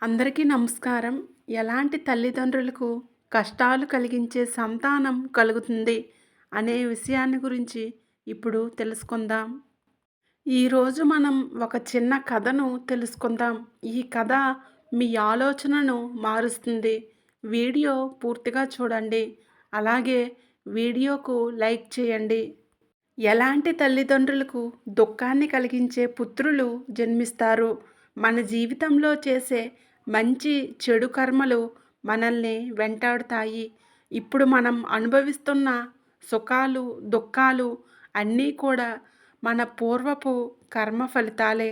అందరికీ నమస్కారం. ఎలాంటి తల్లిదండ్రులకు కష్టాలు కలిగించే సంతానం కలుగుతుంది అనే విషయాన్ని గురించి ఇప్పుడు తెలుసుకుందాం. ఈరోజు మనం ఒక చిన్న కథను తెలుసుకుందాం. ఈ కథ మీ ఆలోచనను మారుస్తుంది. వీడియో పూర్తిగా చూడండి. అలాగే వీడియోకు లైక్ చేయండి. ఎలాంటి తల్లిదండ్రులకు దుఃఖాన్ని కలిగించే పుత్రులు జన్మిస్తారు? మన జీవితంలో చేసే మంచి చెడు కర్మలు మనల్ని వెంటాడుతాయి. ఇప్పుడు మనం అనుభవిస్తున్న సుఖాలు, దుఃఖాలు అన్నీ కూడా మన పూర్వపు కర్మ ఫలితాలే.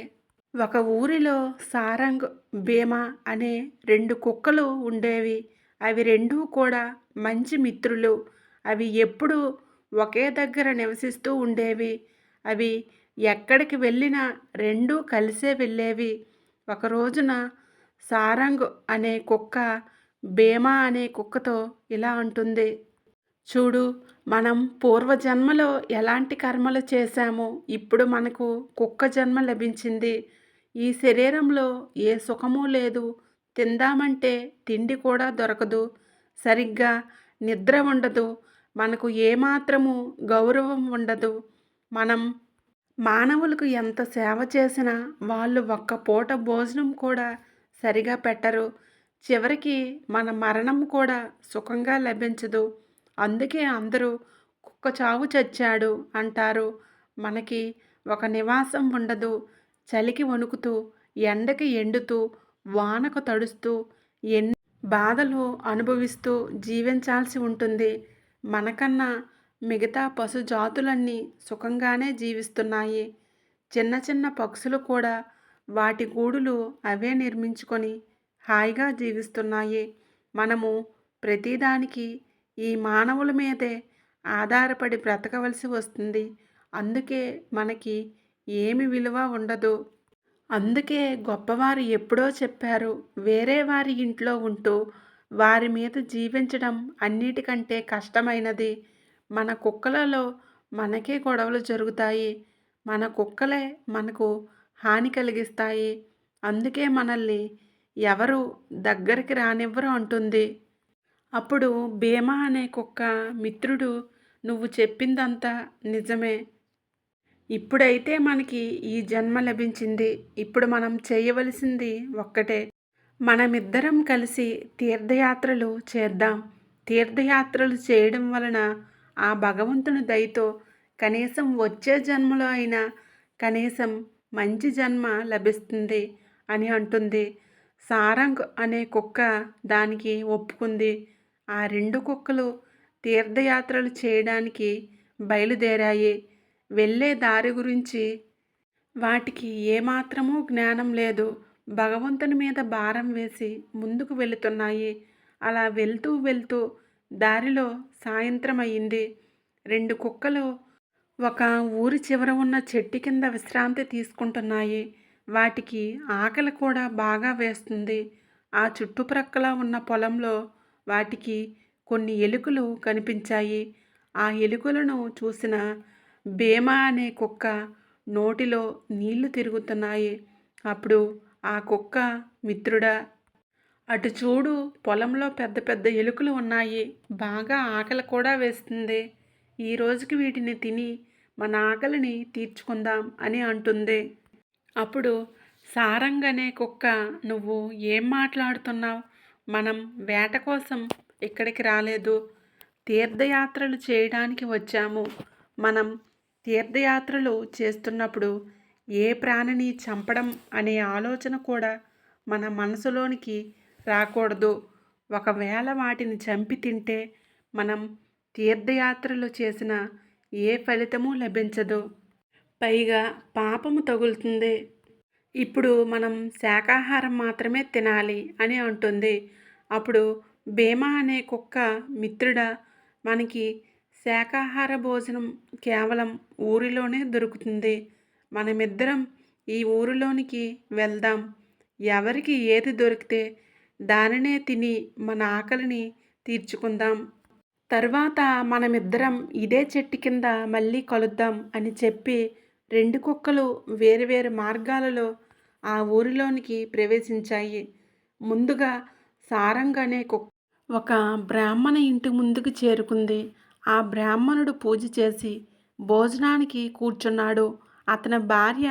ఒక ఊరిలో సారంగ్, భీమ అనే 2 కుక్కలు ఉండేవి. అవి రెండూ కూడా మంచి మిత్రులు. అవి ఎప్పుడూ ఒకే దగ్గర నివసిస్తూ ఉండేవి. అవి ఎక్కడికి వెళ్ళినా రెండూ కలిసే వెళ్ళేవి. ఒక రోజున సారంగ్ అనే కుక్క భీమ అనే కుక్కతో ఇలా అంటుంది. చూడు, మనం పూర్వజన్మలో ఎలాంటి కర్మలు చేశామో ఇప్పుడు మనకు కుక్క జన్మ లభించింది. ఈ శరీరంలో ఏ సుఖము లేదు. తిందామంటే తిండి కూడా దొరకదు. సరిగ్గా నిద్ర ఉండదు. మనకు ఏమాత్రము గౌరవం ఉండదు. మనం మానవులకు ఎంత సేవ చేసినా వాళ్ళు ఒక్క పూట భోజనం కూడా సరిగా పెట్టరు. చివరికి మన మరణం కూడా సుఖంగా లభించదు. అందుకే అందరూ కుక్క చావు చచ్చాడు అంటారు. మనకి ఒక నివాసం ఉండదు. చలికి వణుకుతూ, ఎండకి ఎండుతూ, వానకు తడుస్తూ, ఎన్ని బాధలు అనుభవిస్తూ జీవించాల్సి ఉంటుంది. మనకన్నా మిగతా పశు జాతులన్నీ సుఖంగానే జీవిస్తున్నాయి. చిన్న చిన్న పక్షులు కూడా వాటి గూడులు అవే నిర్మించుకొని హాయిగా జీవిస్తున్నాయి. మనము ప్రతిదానికి ఈ మానవుల మీదే ఆధారపడి బ్రతకవలసి వస్తుంది. అందుకే మనకి ఏమి విలువ ఉండదు. అందుకే గొప్పవారు ఎప్పుడో చెప్పారు, వేరే వారి ఇంట్లో ఉంటూ వారి మీద జీవించడం అన్నిటికంటే కష్టమైనది. మన కుక్కలలో మనకే గొడవలు జరుగుతాయి. మన కుక్కలే మనకు హాని కలిగిస్తాయి. అందుకే మనల్ని ఎవరు దగ్గరికి రానివ్వరు అంటుంది. అప్పుడు భీమా అనే కుక్క మిత్రుడు, నువ్వు చెప్పిందంతా నిజమే. ఇప్పుడైతే మనకి ఈ జన్మ లభించింది. ఇప్పుడు మనం చేయవలసింది ఒక్కటే. మనమిద్దరం కలిసి తీర్థయాత్రలు చేద్దాం. తీర్థయాత్రలు చేయడం వలన ఆ భగవంతుని దయతో కనీసం వచ్చే జన్మలో అయినా కనీసం మంచి జన్మ లభిస్తుంది అని అంటుంది. సారంగ్ అనే కుక్క దానికి ఒప్పుకుంది. ఆ 2 కుక్కలు తీర్థయాత్రలు చేయడానికి బయలుదేరాయి. వెళ్ళే దారి గురించి వాటికి ఏమాత్రమూ జ్ఞానం లేదు. భగవంతుని మీద భారం వేసి ముందుకు వెళుతున్నాయి. అలా వెళ్తూ వెళ్తూ దారిలో సాయంత్రం అయింది. 2 కుక్కలు ఒక ఊరి చివర ఉన్న చెట్టు కింద విశ్రాంతి తీసుకుంటున్నాయి. వాటికి ఆకలి కూడా బాగా వేస్తుంది. ఆ చుట్టుప్రక్కల ఉన్న పొలంలో వాటికి కొన్ని ఎలుకలు కనిపించాయి. ఆ ఎలుకలను చూసిన భీమా అనే కుక్క నోటిలో నీళ్లు తిరుగుతున్నాయి. అప్పుడు ఆ కుక్క, మిత్రుడా, అటు చూడు, పొలంలో పెద్ద పెద్ద ఎలుకలు ఉన్నాయి. బాగా ఆకలి కూడా వేస్తుంది. ఈ రోజుకి వీటిని తిని మన ఆకలిని తీర్చుకుందాం అని అంటుంది. అప్పుడు సారంగ్ అనే కుక్క, నువ్వు ఏం మాట్లాడుతున్నావు? మనం వేట కోసం ఇక్కడికి రాలేదు. తీర్థయాత్రలు చేయడానికి వచ్చాము. మనం తీర్థయాత్రలు చేస్తున్నప్పుడు ఏ ప్రాణిని చంపడం అనే ఆలోచన కూడా మన మనసులోనికి రాకూడదు. ఒకవేళ వాటిని చంపి తింటే మనం తీర్థయాత్రలు చేసిన ఏ ఫలితమూ లభించదు. పైగా పాపము తగులుతుంది. ఇప్పుడు మనం శాకాహారం మాత్రమే తినాలి అని అంటుంది. అప్పుడు భీమా అనే కుక్క, మిత్రుడా, మనకి శాకాహార భోజనం కేవలం ఊరిలోనే దొరుకుతుంది. మనమిద్దరం ఈ ఊరిలోనికి వెళ్దాం. ఎవరికి ఏది దొరికితే దానినే తిని మన ఆకలిని తీర్చుకుందాం. తర్వాత మనమిద్దరం ఇదే చెట్టు కింద మళ్ళీ కలుద్దాం అని చెప్పి 2 కుక్కలు వేరు వేరు మార్గాలలో ఆ ఊరిలోనికి ప్రవేశించాయి. ముందుగా సారంగ్ అనే ఒక బ్రాహ్మణ ఇంటి ముందుకు చేరుకుంది. ఆ బ్రాహ్మణుడు పూజ చేసి భోజనానికి కూర్చున్నాడు. అతని భార్య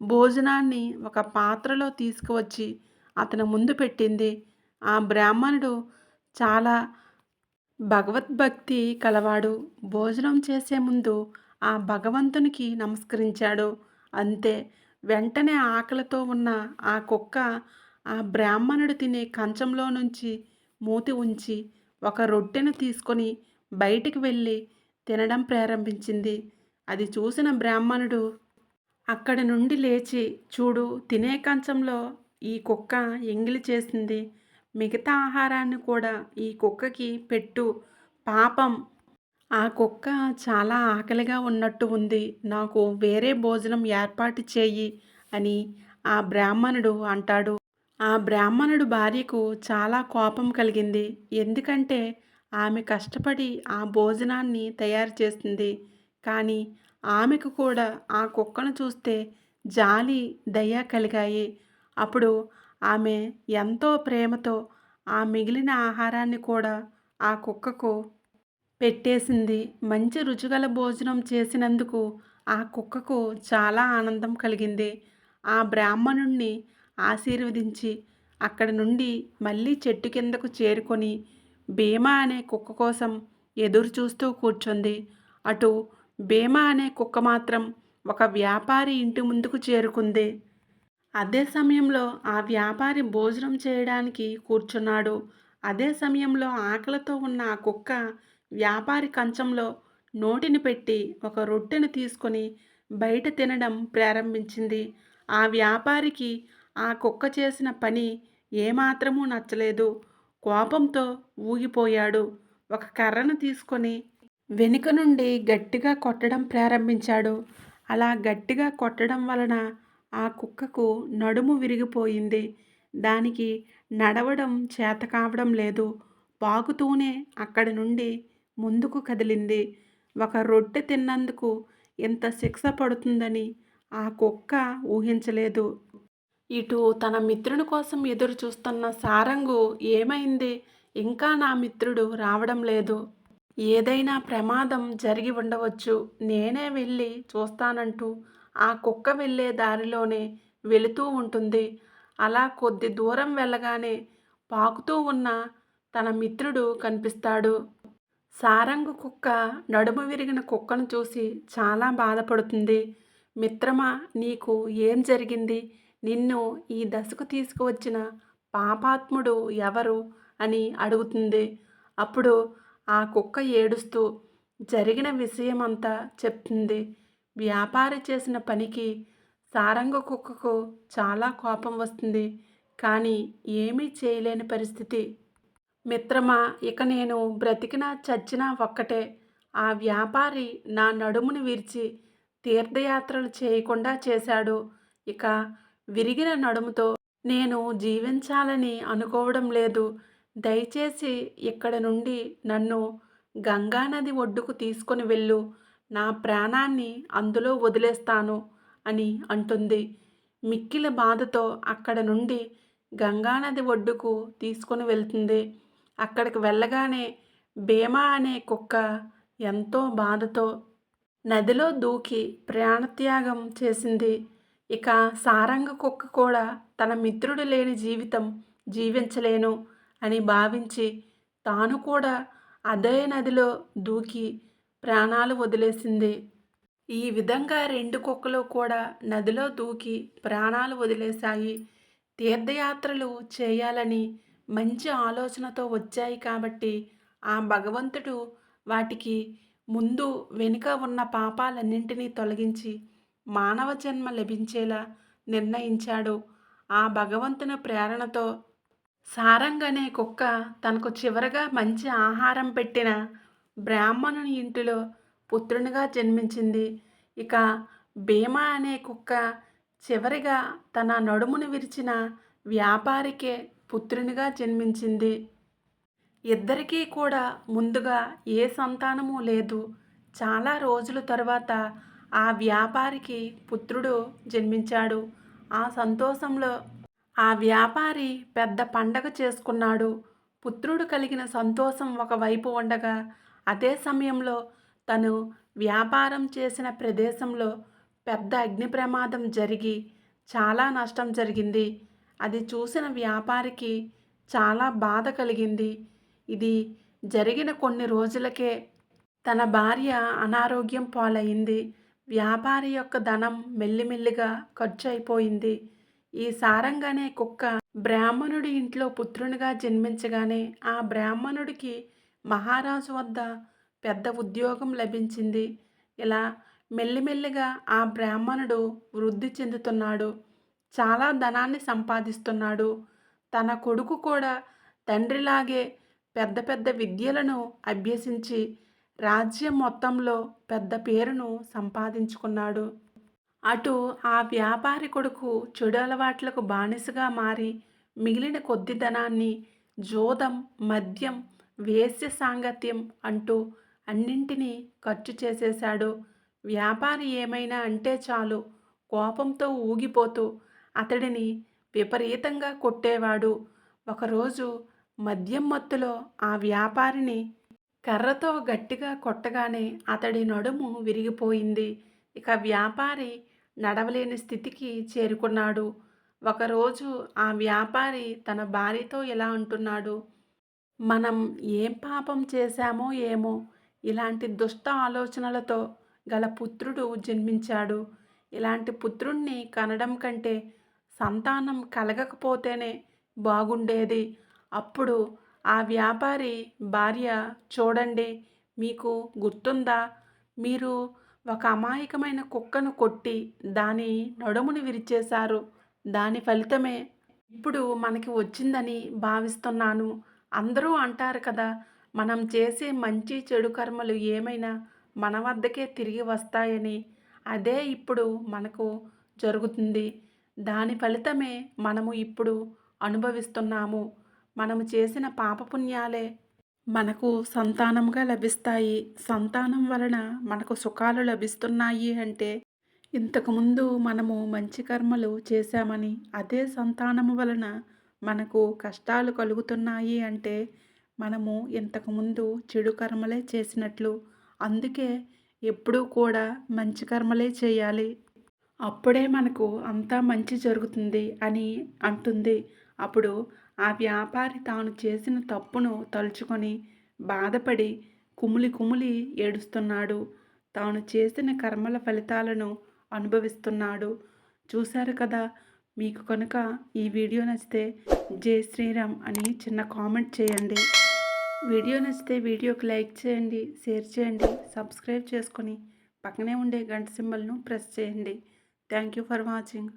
భోజనాన్ని ఒక పాత్రలో తీసుకువచ్చి అతని ముందు పెట్టింది. ఆ బ్రాహ్మణుడు చాలా భగవద్భక్తి కలవాడు. భోజనం చేసే ముందు ఆ భగవంతునికి నమస్కరించాడు. అంతే. వెంటనే ఆకలితో ఉన్న ఆ కుక్క ఆ బ్రాహ్మణుడు తినే కంచంలో నుంచి మూతి ఉంచి ఒక రొట్టెను తీసుకొని బయటికి వెళ్ళి తినడం ప్రారంభించింది. అది చూసిన బ్రాహ్మణుడు అక్కడి నుండి లేచి, చూడు, తినే కంచంలో ఈ కుక్క ఎంగిలి చేసింది. మిగతా ఆహారాన్ని కూడా ఈ కుక్కకి పెట్టు. పాపం, ఆ కుక్క చాలా ఆకలిగా ఉన్నట్టు ఉంది. నాకు వేరే భోజనం ఏర్పాటు చెయ్యి అని ఆ బ్రాహ్మణుడు అంటాడు. ఆ బ్రాహ్మణుడు భార్యకు చాలా కోపం కలిగింది. ఎందుకంటే ఆమె కష్టపడి ఆ భోజనాన్ని తయారు చేసింది. కానీ ఆమెకు కూడా ఆ కుక్కను చూస్తే జాలి, దయ కలిగాయి. అప్పుడు ఆమె ఎంతో ప్రేమతో ఆ మిగిలిన ఆహారాన్ని కూడా ఆ కుక్కకు పెట్టేసింది. మంచి రుచిగల భోజనం చేసినందుకు ఆ కుక్కకు చాలా ఆనందం కలిగింది. ఆ బ్రాహ్మణుణ్ణి ఆశీర్వదించి అక్కడి నుండి మళ్ళీ చెట్టు కిందకు చేరుకొని భీమా అనే కుక్క కోసం ఎదురు చూస్తూ కూర్చుంది. అటు భీమా అనే కుక్క మాత్రం ఒక వ్యాపారి ఇంటి ముందుకు చేరుకుంది. అదే సమయంలో ఆ వ్యాపారి భోజనం చేయడానికి కూర్చున్నాడు. అదే సమయంలో ఆకలితో ఉన్న ఆ కుక్క వ్యాపారి కంచంలో నోటిని పెట్టి ఒక రొట్టెను తీసుకొని బయట తినడం ప్రారంభించింది. ఆ వ్యాపారికి ఆ కుక్క చేసిన పని ఏమాత్రమూ నచ్చలేదు. కోపంతో ఊగిపోయాడు. ఒక కర్రను తీసుకొని వెనుక నుండి గట్టిగా కొట్టడం ప్రారంభించాడు. అలా గట్టిగా కొట్టడం వలన ఆ కుక్కకు నడుము విరిగిపోయింది. దానికి నడవడం చేత కావడం లేదు. పాకుతూనే అక్కడి నుండి ముందుకు కదిలింది. ఒక రొట్టె తిన్నందుకు ఇంత శిక్ష పడుతుందని ఆ కుక్క ఊహించలేదు. ఇటు తన మిత్రుని కోసం ఎదురు చూస్తున్న సారంగు ఏమైంది? ఇంకా నా మిత్రుడు రావడం లేదు. ఏదైనా ప్రమాదం జరిగి ఉండవచ్చు. నేనే వెళ్ళి చూస్తానంటూ ఆ కుక్క వెళ్ళే దారిలోనే వెళుతూ ఉంటుంది. అలా కొద్ది దూరం వెళ్ళగానే పాకుతూ ఉన్న తన మిత్రుడు కనిపిస్తాడు. సారంగు కుక్క నడుము విరిగిన కుక్కను చూసి చాలా బాధపడుతుంది. మిత్రమా, నీకు ఏం జరిగింది? నిన్ను ఈ దశకు తీసుకువచ్చిన పాపాత్ముడు ఎవరు అని అడుగుతుంది. అప్పుడు ఆ కుక్క ఏడుస్తూ జరిగిన విషయమంతా చెప్తుంది. వ్యాపారి చేసిన పనికి సారంగు కుక్కకు చాలా కోపం వస్తుంది. కానీ ఏమీ చేయలేని పరిస్థితి. మిత్రమా, ఇక నేను బ్రతికినా చచ్చినా ఒక్కటే. ఆ వ్యాపారి నా నడుమును విరిచి తీర్థయాత్రలు చేయకుండా చేశాడు. ఇక విరిగిన నడుముతో నేను జీవించాలని అనుకోవడం లేదు. దయచేసి ఇక్కడి నుండి నన్ను గంగానది ఒడ్డుకు తీసుకొని వెళ్ళు. నా ప్రాణాన్ని అందులో వదిలేస్తాను అని అంటుంది. మిక్కిలి బాధతో అక్కడ నుండి గంగానది ఒడ్డుకు తీసుకొని వెళ్తుంది. అక్కడికి వెళ్ళగానే భీమా అనే కుక్క ఎంతో బాధతో నదిలో దూకి ప్రాణత్యాగం చేసింది. ఇక సారంగ కుక్క కూడా తన మిత్రుడు లేని జీవితం జీవించలేను అని భావించి తాను కూడా అదే నదిలో దూకి ప్రాణాలు వదిలేసింది. ఈ విధంగా రెండు కుక్కలు కూడా నదిలో దూకి ప్రాణాలు వదిలేశాయి. తీర్థయాత్రలు చేయాలని మంచి ఆలోచనతో వచ్చాయి కాబట్టి ఆ భగవంతుడు వాటికి ముందు వెనుక ఉన్న పాపాలన్నింటినీ తొలగించి మానవ జన్మ లభించేలా నిర్ణయించాడు. ఆ భగవంతుని ప్రేరణతో సారంగ్ అనే కుక్క తనకు చివరగా మంచి ఆహారం పెట్టిన బ్రాహ్మణుని ఇంటిలో పుత్రునిగా జన్మించింది. ఇక భీమా అనే కుక్క చివరిగా తన నడుమును విరిచిన వ్యాపారికే పుత్రునిగా జన్మించింది. ఇద్దరికీ కూడా ముందుగా ఏ సంతానము లేదు. చాలా రోజుల తరువాత ఆ వ్యాపారికి పుత్రుడు జన్మించాడు. ఆ సంతోషంలో ఆ వ్యాపారి పెద్ద పండగ చేసుకున్నాడు. పుత్రుడు కలిగిన సంతోషం ఒకవైపు ఉండగా, అదే సమయంలో తను వ్యాపారం చేసిన ప్రదేశంలో పెద్ద అగ్ని ప్రమాదం జరిగి చాలా నష్టం జరిగింది. అది చూసిన వ్యాపారికి చాలా బాధ కలిగింది. ఇది జరిగిన కొన్ని రోజులకే తన భార్య అనారోగ్యం పాలైంది. వ్యాపారి యొక్క ధనం మెల్లిమెల్లిగా ఖర్చు అయిపోయింది. ఈ సారంగ్ అనే కుక్క బ్రాహ్మణుడి ఇంట్లో పుత్రునిగా జన్మించగానే ఆ బ్రాహ్మణుడికి మహారాజు వద్ద పెద్ద ఉద్యోగం లభించింది. ఇలా మెల్లిమెల్లిగా ఆ బ్రాహ్మణుడు వృద్ధి చెందుతున్నాడు. చాలా ధనాన్ని సంపాదిస్తున్నాడు. తన కొడుకు కూడా తండ్రిలాగే పెద్ద పెద్ద విద్యలను అభ్యసించి రాజ్యం మొత్తంలో పెద్ద పేరును సంపాదించుకున్నాడు. అటు ఆ వ్యాపారి కొడుకు చెడు అలవాట్లకు బానిసగా మారి మిగిలిన కొద్ది ధనాన్ని జోదం, మద్యం, వేశ్య సాంగత్యం అంటూ అన్నింటినీ ఖర్చు చేసేశాడు. వ్యాపారి ఏమైనా అంటే చాలు కోపంతో ఊగిపోతూ అతడిని విపరీతంగా కొట్టేవాడు. ఒకరోజు మద్యం మత్తులో ఆ వ్యాపారిని కర్రతో గట్టిగా కొట్టగానే అతడి నడుము విరిగిపోయింది. ఇక వ్యాపారి నడవలేని స్థితికి చేరుకున్నాడు. ఒకరోజు ఆ వ్యాపారి తన భార్యతో ఇలా అంటున్నాడు. మనం ఏం పాపం చేశామో ఏమో, ఇలాంటి దుష్ట ఆలోచనలతో గల పుత్రుడు జన్మించాడు. ఇలాంటి పుత్రుణ్ణి కనడం కంటే సంతానం కలగకపోతేనే బాగుండేది. అప్పుడు ఆ వ్యాపారి భార్య, చూడండి, మీకు గుర్తుందా, మీరు ఒక అమాయకమైన కుక్కను కొట్టి దాని నడుముని విరిచేశారు. దాని ఫలితమే ఇప్పుడు మనకి వచ్చిందని భావిస్తున్నాను. అందరూ అంటారు కదా, మనం చేసే మంచి చెడు కర్మలు ఏమైనా మన వద్దకే తిరిగి వస్తాయని. అదే ఇప్పుడు మనకు జరుగుతుంది. దాని ఫలితమే మనము ఇప్పుడు అనుభవిస్తున్నాము. మనము చేసిన పాపపుణ్యాలే మనకు సంతానంగా లభిస్తాయి. సంతానం వలన మనకు సుఖాలు లభిస్తున్నాయి అంటే ఇంతకుముందు మనము మంచి కర్మలు చేశామని, అదే సంతానము వలన మనకు కష్టాలు కలుగుతున్నాయి అంటే మనము ఇంతకుముందు చెడు కర్మలే చేసినట్లు. అందుకే ఎప్పుడూ కూడా మంచి కర్మలే చేయాలి. అప్పుడే మనకు అంతా మంచి జరుగుతుంది అని అంటుంది. అప్పుడు ఆ వ్యాపారి తాను చేసిన తప్పును తలుచుకొని బాధపడి కుమిలి కుమిలి ఏడుస్తున్నాడు. తాను చేసిన కర్మల ఫలితాలను అనుభవిస్తున్నాడు. చూశారు కదా. మీకు కనుక ఈ వీడియో నచ్చితే జై శ్రీరామ్ అని చిన్న కామెంట్ చేయండి. వీడియో నచ్చితే వీడియోకి లైక్ చేయండి, షేర్ చేయండి, సబ్స్క్రైబ్ చేసుకొని పక్కనే ఉండే గంట సింబల్ను ప్రెస్ చేయండి. Thank you for watching.